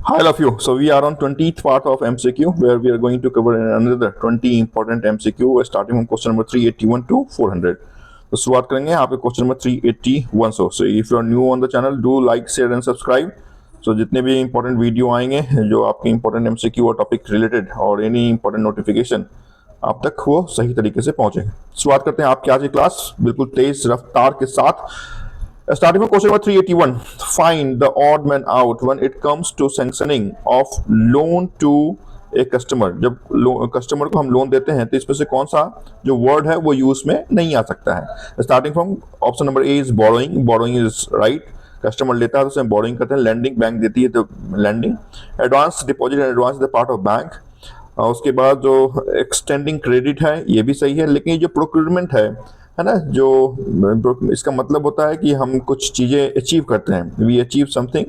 Hi, all of you. So we are on 20th part of MCQ, where we are going to cover another 20 important MCQ, starting from question number 381 to 400. तो शुरुआत करेंगे यहाँ पे question number 381 से if you are new on the channel do like share and subscribe. So जितने भी important video आएंगे जो आपके इंपॉर्टेंट एमसीक्यू और टॉपिक रिलेटेड और एनी इंपॉर्टेंट नोटिफिकेशन आप तक वो सही तरीके से पहुंचे। शुरुआत करते हैं आपकी आज की क्लास बिल्कुल तेज रफ्तार के साथ। Starting from question number 381, find the odd man out when it comes to sanctioning of loan to a customer। जब कस्टमर को हम लोन देते हैं तो इसमें से कौन सा जो वर्ड है वो यूज में नहीं आ सकता है। Starting from option number A is borrowing, borrowing is right. Customer लेता है तो उसे बोरोइंग करते हैं। लैंडिंग, बैंक देती है तो lending. Advance deposit and advance the part of bank. उसके बाद जो एक्सटेंडिंग क्रेडिट है ये भी सही है, लेकिन ये जो प्रोक्यूरमेंट है ना, जो इसका मतलब होता है कि हम कुछ चीज़ें अचीव करते हैं, we achieve something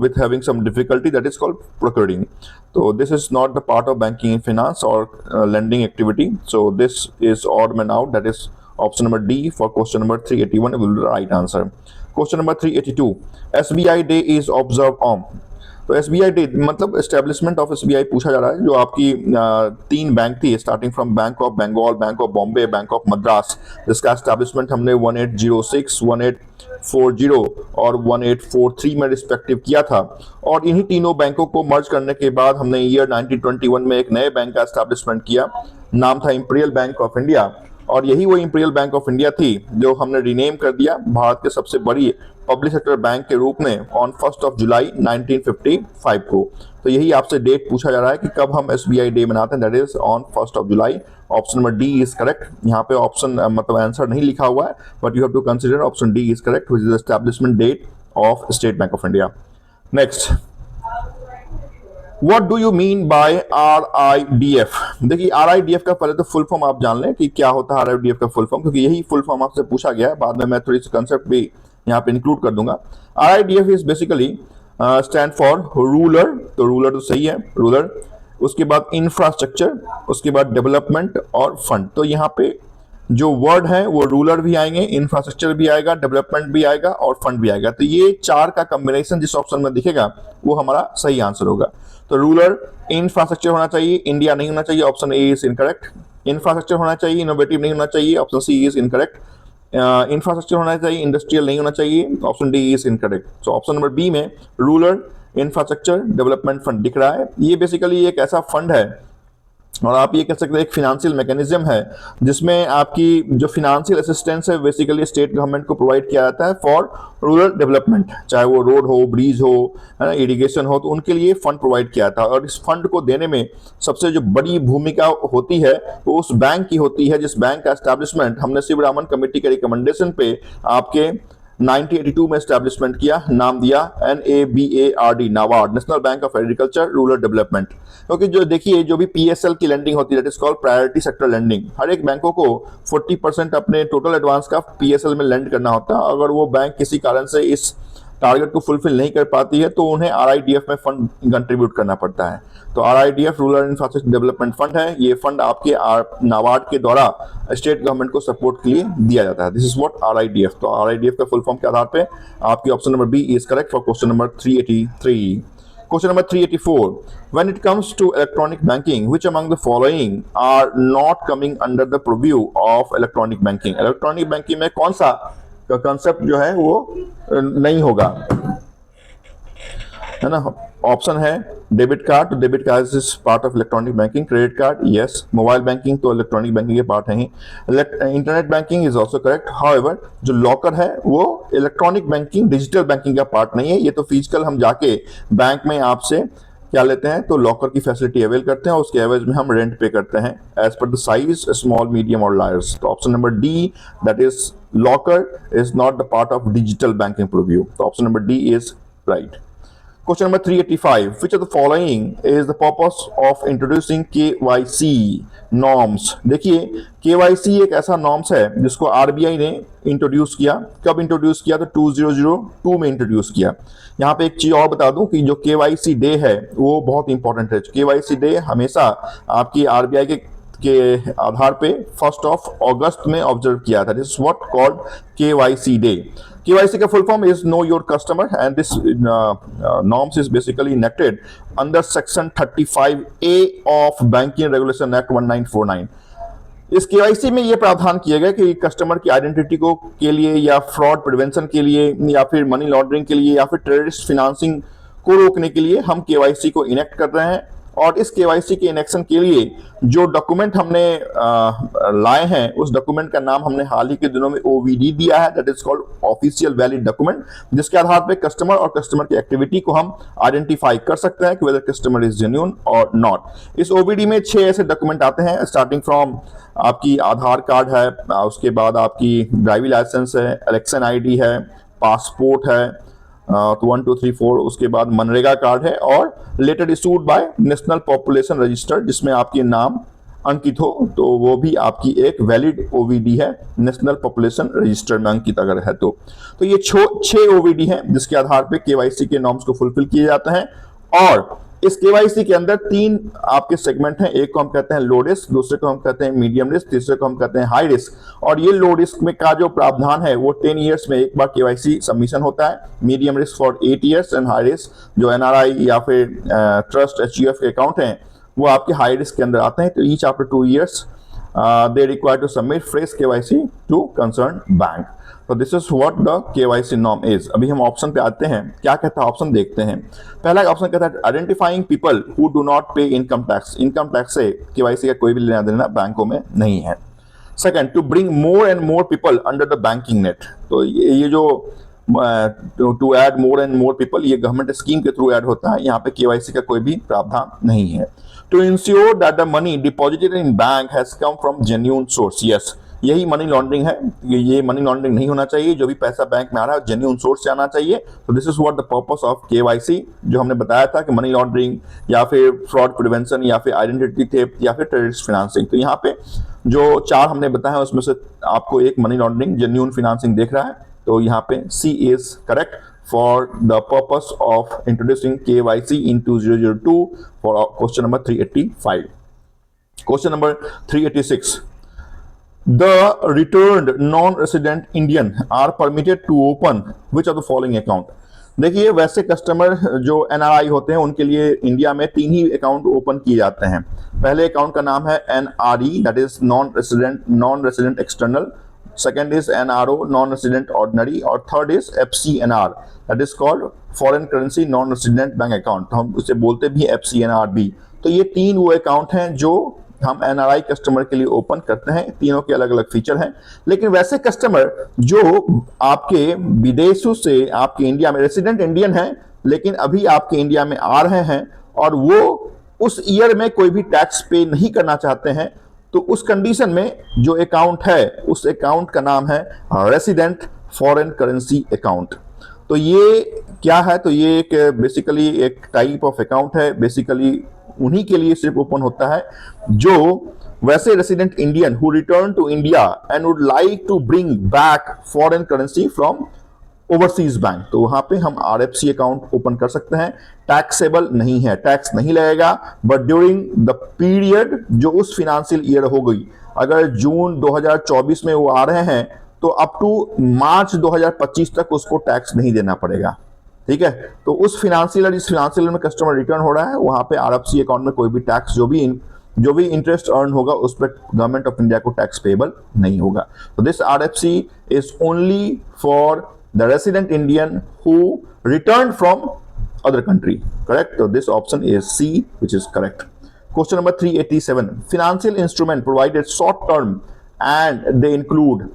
with having some difficulty, that is called procuring. तो this is not the part of banking and finance और lending activity. So this is odd man out, that is option number D for question number 381 will be the right answer. Question number 382, SBI day is observe on. तो SBI day मतलब establishment of SBI पूछा जा रहा है। जो आपकी तीन bank थी, starting from bank of Bengal, bank of Bombay, bank of Madras, जिसका एस्टेब्लिशमेंट हमने 1806, 1840 और 1843 में रिस्पेक्टिव किया था। और इन्हीं तीनों बैंकों को मर्ज करने के बाद हमने ईयर 1921 में एक नए बैंक का एस्टेब्लिशमेंट किया। नाम था इंपीरियल बैंक ऑफ इंडिया। और यही वो इंपीरियल बैंक ऑफ इंडिया थी जो हमने रीनेम कर दिया भारत के सबसे बड़ी पब्लिक सेक्टर बैंक के रूप में ऑन 1 जुलाई 1955 को। तो यही आपसे डेट पूछा जा रहा है कि कब हम एसबीआई डे मनाते हैं, that is on 1 July. Option number D is correct. यहाँ पे ऑप्शन मतलब आंसर नहीं लिखा हुआ है, but you have to consider option D is correct, which is establishment date of State Bank of India. Next, What do you mean by RIDF? देखिए RIDF का पहले तो फुल फॉर्म आप जान लें कि क्या होता है RIDF का फुल फॉर्म, क्योंकि यही फुल फॉर्म आपसे पूछा गया है। बाद में मैं थोड़ी सी कंसेप्ट भी यहाँ पे इंक्लूड कर दूंगा। RIDF is basically stand for ruler, तो रूलर तो सही है, रूलर। उसके बाद इंफ्रास्ट्रक्चर, उसके बाद डेवलपमेंट और फंड। तो यहाँ पे जो वर्ड है वो रूलर भी आएंगे, इंफ्रास्ट्रक्चर भी आएगा, डेवलपमेंट भी आएगा और फंड भी आएगा। तो ये चार का कॉम्बिनेशन जिस ऑप्शन में दिखेगा वो हमारा सही आंसर होगा। तो रूलर, इंफ्रास्ट्रक्चर होना चाहिए, इंडिया नहीं होना चाहिए, option A is incorrect. Infrastructure होना चाहिए, इनोवेटिव नहीं होना चाहिए, option C is incorrect. Infrastructure होना चाहिए, इंडस्ट्रियल नहीं होना चाहिए, option D is incorrect. So option number B में रूलर, इंफ्रास्ट्रक्चर, डेवलपमेंट फंड दिख रहा है। ये बेसिकली एक ऐसा फंड है और आप ये कह सकते हैं एक फिनेंशियल मैकेनिज्म है जिसमें आपकी जो फिनेंशियल असिस्टेंस है बेसिकली स्टेट गवर्नमेंट को प्रोवाइड किया जाता है फॉर रूरल डेवलपमेंट, चाहे वो रोड हो, ब्रिज हो, है ना, इरिगेशन हो, तो उनके लिए फंड प्रोवाइड किया था। और इस फंड को देने में सबसे जो बड़ी भूमिका होती है वो उस बैंक की होती है जिस बैंक का एस्टैब्लिशमेंट हमने शिवरामन कमेटी के रिकमेंडेशन पे आपके 1982 में एस्टैब्लिशमेंट किया, नाम दिया NABARD, NABARD, national bank of agriculture rural development. क्योंकि जो देखिए जो भी PSL की लैंडिंग होती है, that is called priority sector lending. हर एक बैंकों को 40% अपने टोटल एडवांस का PSL में लैंड करना होता है। अगर वो बैंक किसी कारण से इस टारगेट को फुलफिल नहीं कर पाती है तो उन्हें RIDF में फंड कंट्रीब्यूट करना पड़ता है। तो RIDF rural infrastructure development fund है। ये फंड आपके नाबार्ड के द्वारा स्टेट गवर्नमेंट को सपोर्ट के लिए दिया जाता है। This is what RIDF। तो RIDF का फुल फॉर्म के आधार पे आपकी option number B is correct for question number 383। Question number 384. When it comes to electronic banking, which among the following are not coming under the purview of electronic banking? Electronic banking में कौन सा concept जो है वो नहीं होगा, है ना। ऑप्शन है डेबिट कार्ड, तो debit card is part of electronic banking. Credit card yes. Mobile banking तो इलेक्ट्रॉनिक बैंकिंग के पार्ट है ही। Internet banking is also correct. However जो लॉकर है वो इलेक्ट्रॉनिक बैंकिंग, डिजिटल बैंकिंग का पार्ट नहीं है। ये तो फिजिकल हम जाके बैंक में आपसे क्या लेते हैं, तो लॉकर की फैसिलिटी अवेल करते हैं और उसके एवरेज में हम रेंट पे करते हैं as per the size, small, medium और लार्ज। तो option number D that is locker is not the part of digital banking preview. तो option number D is right. Question number 385. Which of the following is the purpose of introducing KYC norms? देखिए KYC एक ऐसा norms है जिसको RBI ने introduce किया। कब introduce किया? तो 2002 में इंट्रोड्यूस किया। यहाँ पे एक चीज और बता दूं कि जो KYC डे है वो बहुत इंपॉर्टेंट है। KYC डे हमेशा आपकी RBI के आधार पे 1 अगस्त में ऑब्जर्व किया था। This what called KYC day. KYC का full form is Know Your Customer, and this norms is basically enacted under Section 35A of Banking Regulation Act 1949. इस केवाईसी में ये प्रावधान किया गया कि कस्टमर की आइडेंटिटी को के लिए या फ्रॉड प्रिवेंशन के लिए या फिर मनी लॉन्ड्रिंग के लिए या फिर टेररिस्ट फाइनेंसिंग को रोकने के लिए हम केवाईसी को इनेक्ट कर रहे हैं। और इस केवाईसी के इनेक्शन के लिए जो डॉक्यूमेंट हमने लाए हैं उस डॉक्यूमेंट का नाम हमने हाल ही के दिनों में ओवीडी दिया है, that is called official valid document, जिसके आधार पर कस्टमर और कस्टमर की एक्टिविटी को हम आइडेंटिफाई कर सकते हैं कि वेदर कस्टमर इज जेन्युइन और नॉट। इस ओवीडी में 6 ऐसे डॉक्यूमेंट आते हैं, स्टार्टिंग फ्रॉम आपकी आधार कार्ड है, उसके बाद आपकी ड्राइविंग लाइसेंस है, इलेक्शन आईडी है, पासपोर्ट है, तो 1 2 3 4, उसके बाद मनरेगा कार्ड है और letter issued by National Population Register जिसमें आपके नाम अंकित हो, तो वो भी आपकी एक वैलिड ओवीडी है, नेशनल पॉपुलेशन रजिस्टर में अंकित अगर है तो ये 6 ओवीडी हैं जिसके आधार पे केवाईसी के नॉर्म्स को फुलफिल किए जाते हैं। और इस केवाईसी के अंदर 3 आपके सेगमेंट हैं, एक को हम कहते हैं लो रिस्क, दूसरे को हम कहते हैं मीडियम रिस्क, तीसरे को हम कहते हैं हाई रिस्क। और ये लो रिस्क में का जो प्रावधान है वो 10 ईयर्स में एक बार केवाईसी सबमिशन होता है, medium risk for 8 years and high risk जो एनआरआई या फिर ट्रस्ट एचयूएफ के अकाउंट हैं वो आपके हाई रिस्क के अंदर आते हैं। तो each after 2 years they require to submit fresh KYC to concerned bank. So this is what the KYC norm is. अभी हम ऑप्शन पे आते हैं, क्या कहता है ऑप्शन देखते हैं। पहला ऑप्शन कहता है identifying people who do not पे इनकम टैक्स। इनकम टैक्स से KYC का कोई भी लेना देना बैंकों में नहीं है। Second, to bring more and more people under the banking net. तो ये जो to add more and more people ये गवर्नमेंट स्कीम के थ्रू ऐड होता है, यहाँ पे KYC का कोई भी प्रावधान नहीं है। To ensure that the money deposited in bank has come from genuine source. Yes, यही मनी लॉन्ड्रिंग है, ये मनी लॉन्ड्रिंग नहीं होना चाहिए, जो भी पैसा बैंक में आ रहा है जेन्युइन सोर्स से आना चाहिए। तो this is what the purpose of KYC, जो हमने बताया था कि मनी लॉन्ड्रिंग या फिर फ्रॉड प्रिवेंशन या फिर आइडेंटिटी थेफ्ट या फिर टेररिस्ट फाइनेंसिंग। तो यहाँ पे जो 4 हमने बताया उसमें से आपको एक मनी लॉन्ड्रिंग जेन्युइन फाइनेंसिंग देख रहा है, तो यहाँ पे C is correct for the purpose of introducing KYC in 2002 for question number 385. Question number 386. The returned non-resident Indian are permitted to open which of the following account? देखिए, वैसे customer जो NRI होते हैं उनके लिए इंडिया में 3 ही account open किए जाते हैं। पहले अकाउंट का नाम है NRE, that is non resident external. Second is NRO, non-resident ordinary, और third is FCNR, that is called foreign currency non-resident bank account। तो हम उसे बोलते भी FCNR भी। तो ये 3 वो अकाउंट हैं जो हम NRI कस्टमर के लिए ओपन करते हैं, तीनों के अलग अलग फीचर हैं। लेकिन वैसे कस्टमर जो आपके विदेशों से आपके इंडिया में रेसिडेंट इंडियन हैं लेकिन अभी आपके इंडिया में आ रहे हैं और वो उस ईयर में कोई भी टैक्स पे नहीं करना चाहते हैं, तो उस कंडीशन में जो अकाउंट है उस अकाउंट का नाम है रेसिडेंट फॉरेन करेंसी अकाउंट। तो ये क्या है, तो ये एक बेसिकली एक टाइप ऑफ अकाउंट है, बेसिकली उन्हीं के लिए सिर्फ ओपन होता है जो वैसे resident Indian who return to India and would like to bring back foreign currency from overseas bank. तो वहां पे हम RFC अकाउंट ओपन कर सकते हैं। टैक्सेबल नहीं है, टैक्स नहीं लगेगा, बट ड्यूरिंग द पीरियड जो उस फिनेंशियल ईयर हो गई, अगर जून 2024 में वो आ रहे हैं तो अप टू मार्च 2025 तक उसको टैक्स नहीं देना पड़ेगा। ठीक है, तो उस फिनेंशियल जिस फिनेंशियल में कस्टमर रिटर्न हो रहा है वहां पे RFC अकाउंट में कोई भी टैक्स जो भी इंटरेस्ट अर्न होगा उस पर गवर्नमेंट ऑफ इंडिया को टैक्स पेबल नहीं होगा। तो this RFC is only for the resident Indian who returned from other country. Correct? So this option is C, which is correct. Question number 387. Financial instrument provided short term and they include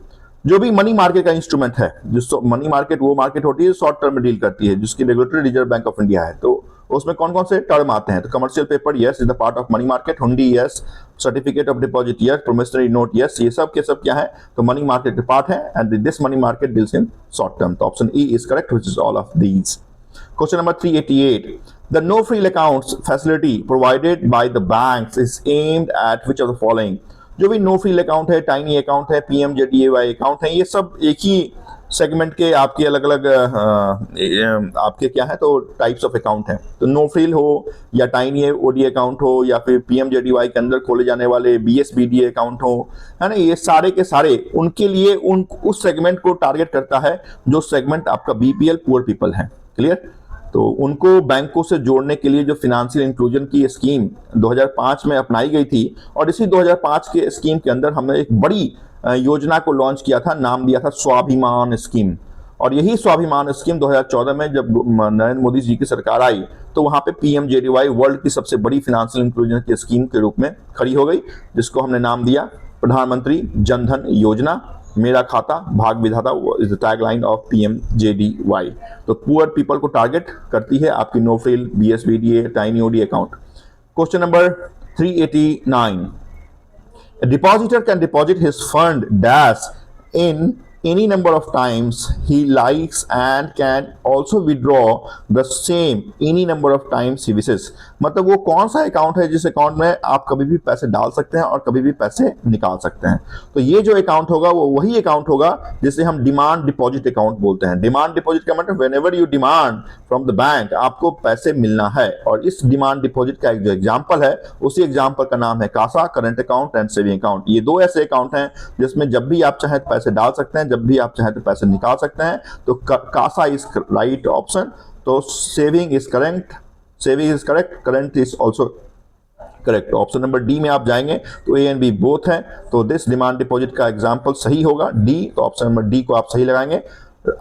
जो भी money market का instrument है, जो money market वो market होती है short term में deal करती है, जिसकी regulatory reserve bank of India है। तो उसमें कौन कौन से टर्म आते हैं, तो commercial paper yes is the part of money market, hundi yes, certificate of deposit yes, promissory note yes, ये सब के सब क्या है, तो मनी मार्केट के पार्ट है and this money market deals in short term. तो option E is correct, which is all of these. Question number 388. The no frill accounts facility provided by the banks is aimed at which of the following? जो भी no frill account है, tiny account है, PMJDY account है, ये सब एक ही segment के आपके अलग अलग आपके क्या है तो टाइप्स ऑफ अकाउंट हैं। तो नो फ्रिल हो या टाइनी ओडी अकाउंट हो या फिर पीएमजेडीवाई के अंदर खोले जाने वाले बीएसबीडीए अकाउंट हो, है ना, ये सारे के सारे उनके लिए उस सेगमेंट को टारगेट करता है जो सेगमेंट आपका बीपीएल पुअर पीपल है। क्लियर? तो उनको बैंकों से जोड़ने के लिए जो फिनेंशियल इंक्लूजन की स्कीम 2005 में अपनाई गई थी, और इसी 2005 के स्कीम के अंदर हमने एक बड़ी योजना को लॉन्च किया था, नाम दिया था स्वाभिमान स्कीम। और यही स्वाभिमान स्कीम 2014 में जब नरेंद्र मोदी जी की सरकार आई तो वहां पे पीएमजेडीवाई वर्ल्ड की सबसे बड़ी फिनेंशियल इंक्लूजन की स्कीम के रूप में खड़ी हो गई, जिसको हमने नाम दिया प्रधानमंत्री जनधन योजना, मेरा खाता भाग विधाता is the tagline of PMJDY. तो पुअर पीपल को टारगेट करती है आपकी no frill, BSBDA, tiny OD account. Question number 389, a depositor can deposit his fund dash in any number of times he likes and can also withdraw the same any number of times he wishes। मतलब वो कौन सा account है जिस account में आप कभी भी पैसे डाल सकते हैं और कभी भी पैसे निकाल सकते हैं। तो ये जो अकाउंट होगा वो वही अकाउंट होगा जिसे हम डिमांड डिपॉजिट अकाउंट बोलते हैं। डिमांड डिपॉजिट का मतलब whenever you demand from the bank, आपको पैसे मिलना है। और इस डिमांड डिपॉजिट का एक जो एग्जाम्पल है उसी एग्जाम्पल का नाम है CASA, current account and saving account. ये दो ऐसे अकाउंट हैं जिसमें जब भी आप चाहें तो पैसे डाल सकते हैं, जब भी आप चाहें तो पैसे निकाल सकते हैं। तो कासा इज राइट ऑप्शन। तो saving is correct, current is also correct. Option number D में आप जाएंगे तो ए एंड बी बोथ है, तो दिस डिमांड डिपॉजिट का एग्जाम्पल सही होगा डी। तो ऑप्शन नंबर डी को आप सही लगाएंगे।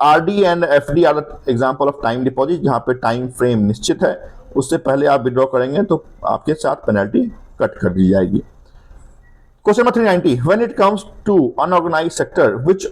RD and FD are example of time deposit, जहां पे टाइम फ्रेम निश्चित है, उससे पहले आप विड्रॉ करेंगे तो आपके साथ पेनल्टी कट कर दी जाएगी। Question number 390, when it comes to unorganised sector which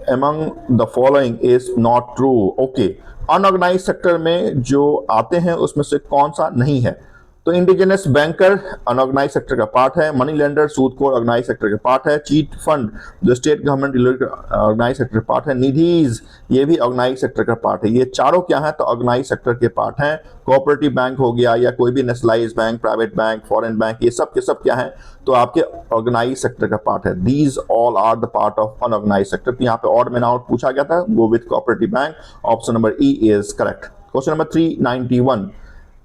among the following is not true। Okay, unorganise sector में जो आते हैं उसमें से कौन सा नहीं है? तो इंडिजिनस बैंकर अनऑर्गेनाइज सेक्टर का पार्ट है, मनी लेंडर सूदखोर ऑर्गेनाइज सेक्टर का पार्ट है, चीट फंड जो स्टेट गवर्नमेंट ऑर्गेनाइज सेक्टर का पार्ट है, निधीज ये भी ऑर्गेनाइज सेक्टर का पार्ट है। ये चारों क्या है तो ऑर्गेनाइज सेक्टर के पार्ट हैं। कोऑपरेटिव बैंक हो गया या कोई भी nationalise bank, private bank, foreign bank, ये सब के सब क्या है तो आपके ऑर्गेनाइज सेक्टर का पार्ट है। These all are the part of unorganise sector. तो यहाँ पे ऑड मैन आउट पूछा गया था, go with cooperative bank. Option number E is correct. Question number 391,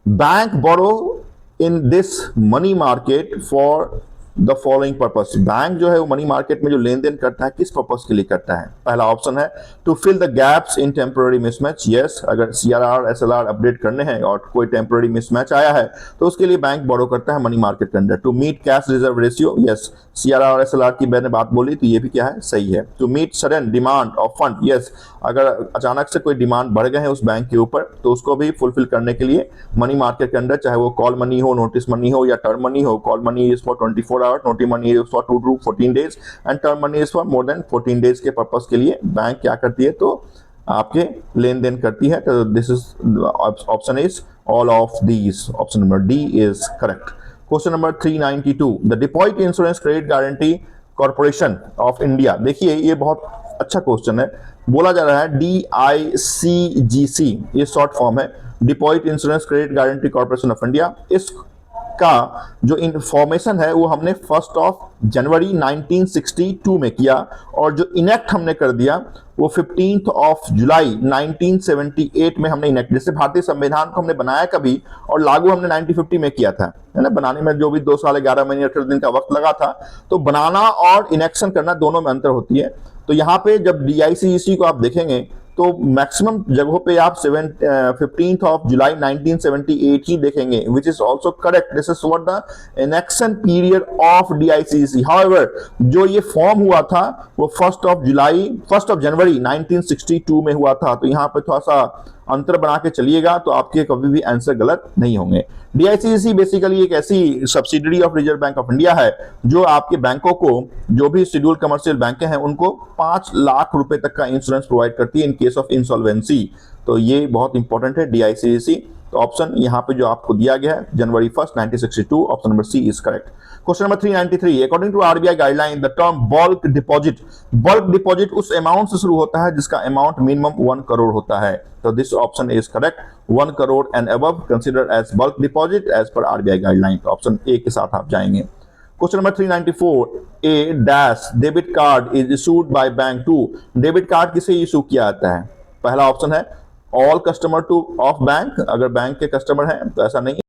bank borrow in this money market for the following purpose. Bank जो है वो money market में जो लेन देन करता है किस पर्पस के लिए करता है? पहला ऑप्शन है to fill the gaps in temporary mismatch. Yes, अगर सीआरआर एसएलआर अपडेट करने हैं और कोई टेम्पररी मिसमैच आया है तो उसके लिए बैंक बोरो करता है मनी मार्केट के अंदर। To meet cash reserve ratio, yes, CRR और एसएलआर की मैंने बात बोली तो ये भी क्या है सही है। To meet sudden demand of fund, yes, अगर अचानक से कोई डिमांड बढ़ गए हैं उस बैंक के ऊपर तो उसको भी फुलफिल करने के लिए मनी मार्केट के अंदर, चाहे वो कॉल मनी हो, नोटिस मनी हो या टर्म मनी हो। Call money is for 24 hour, notice money is for 2 to 14 days and term money is for more than 14 days के पर्पस के लिए बैंक क्या करती है तो आपके लेन देन करती है। तो this is option is all of these. Option number D is correct. Question number 392, the deposit insurance credit guarantee corporation of India. देखिए ये बहुत अच्छा क्वेश्चन है। बोला जा रहा है DICGC, ये शॉर्ट फॉर्म है, deposit insurance credit guarantee corporation of India. इसका जो इंफॉर्मेशन है वो हमने 1 जनवरी 1962 में किया और जो इनेक्ट हमने कर दिया वो 15 जुलाई 1978 में हमने इनेक्ट। जैसे भारतीय संविधान को हमने बनाया कभी और लागू हमने 1950 में किया था, है ना। बनाने में जो भी 2 साल 11 महीने 18 दिन का वक्त लगा था, तो बनाना और इनेक्शन करना दोनों में अंतर होती है। तो यहाँ पे जब DICGC को आप देखेंगे तो मैक्सिमम जगहों पे आप 15 जुलाई 1978 ही देखेंगे, which is also correct. This is what the inaction period of DICGC। However जो ये फॉर्म हुआ था वो 1 जनवरी 1962 में हुआ था। तो यहाँ पे थोड़ा सा अंतर बना के चलिएगा तो आपके कभी भी आंसर गलत नहीं होंगे। DICGC बेसिकली एक ऐसी subsidiary of reserve bank of India है जो आपके बैंकों को, जो भी शेड्यूल्ड कमर्शियल बैंक हैं, उनको 5 लाख रुपए तक का इंश्योरेंस प्रोवाइड करती है इन केस ऑफ इंसॉल्वेंसी। तो ये बहुत इंपॉर्टेंट है DICGC। तो ऑप्शन यहाँ पे जो आपको दिया गया है जनवरी 1, 1962, option number C is correct. Question number 393, according to RBI guideline the term bulk deposit उस अमाउंट से शुरू होता है जिसका अमाउंट मिनिमम 1 करोड़ होता है। तो this option is correct. 1 crore and above consider as bulk deposit as per RBI guideline. तो ऑप्शन ए के साथ आप जाएंगे। Question number 394, A dash debit card is issued by bank to. Debit card किसे issue किया जाता है? पहला ऑप्शन है all customer to of bank, अगर बैंक के कस्टमर हैं तो ऐसा नहीं है।